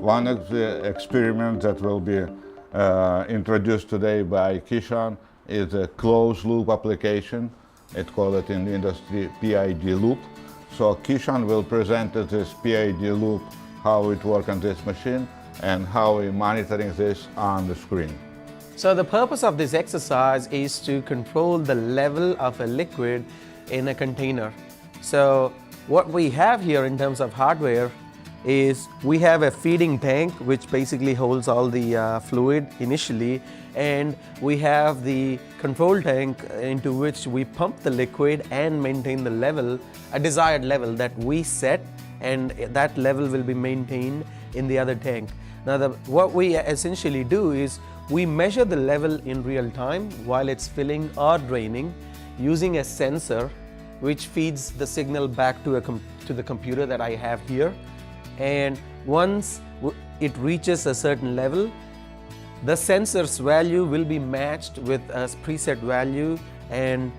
One of the experiments that will be introduced today by Kishan is a closed loop application. It's called in the industry PID loop. So Kishan will present this PID loop, how it works on this machine and how we're monitoring this on the screen. So the purpose of this exercise is to control the level of a liquid in a container. So what we have here in terms of hardware is we have a feeding tank which basically holds all the fluid initially, and we have the control tank into which we pump the liquid and maintain the level, a desired level that we set, and that level will be maintained in the other tank. Now what we essentially do is we measure the level in real time while it's filling or draining using a sensor which feeds the signal back to the computer that I have here. And once it reaches a certain level, the sensor's value will be matched with a preset value, and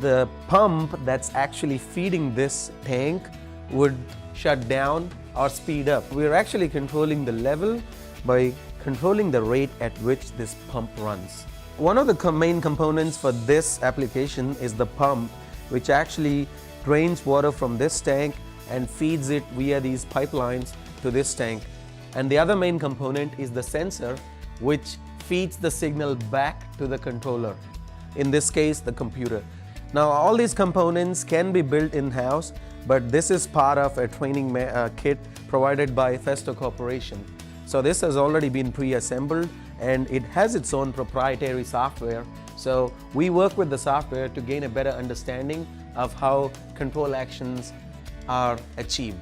the pump that's actually feeding this tank would shut down or speed up. We're actually controlling the level by controlling the rate at which this pump runs. One of the main components for this application is the pump, which actually drains water from this tank and feeds it via these pipelines to this tank. And the other main component is the sensor, which feeds the signal back to the controller, in this case the computer. Now all these components can be built in-house, but this is part of a training kit provided by Festo Corporation. So this has already been pre-assembled and it has its own proprietary software. So we work with the software to gain a better understanding of how control actions are achieved.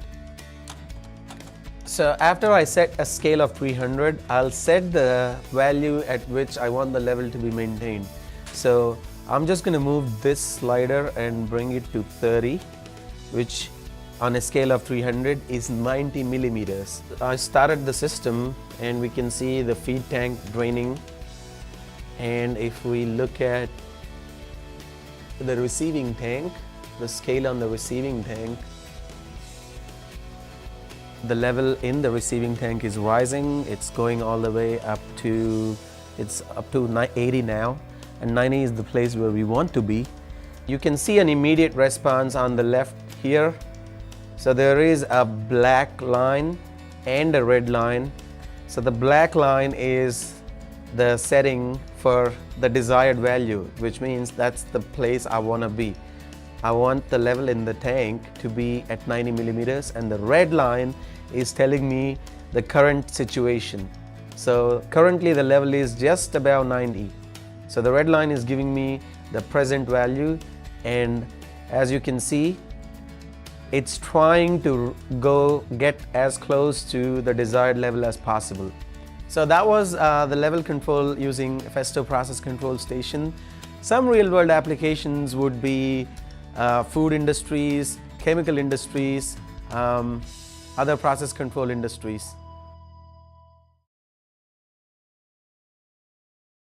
So after I set a scale of 300, I'll set the value at which I want the level to be maintained. So I'm just going to move this slider and bring it to 30, which on a scale of 300 is 90 millimeters. I started the system and we can see the feed tank draining. And if we look at the receiving tank, the scale on the receiving tank, the level in the receiving tank is rising. It's going all the way up to, it's up to 80 now, and 90 is the place where we want to be. You can see an immediate response on the left here. So there is a black line and a red line. So the black line is the setting for the desired value, which means that's the place I want to be. I want the level in the tank to be at 90 millimeters, and the red line is telling me the current situation. So currently the level is just about 90. So the red line is giving me the present value, and as you can see, it's trying to get as close to the desired level as possible. So that was the level control using Festo Process Control Station. Some real-world applications would be food industries, chemical industries, other process control industries.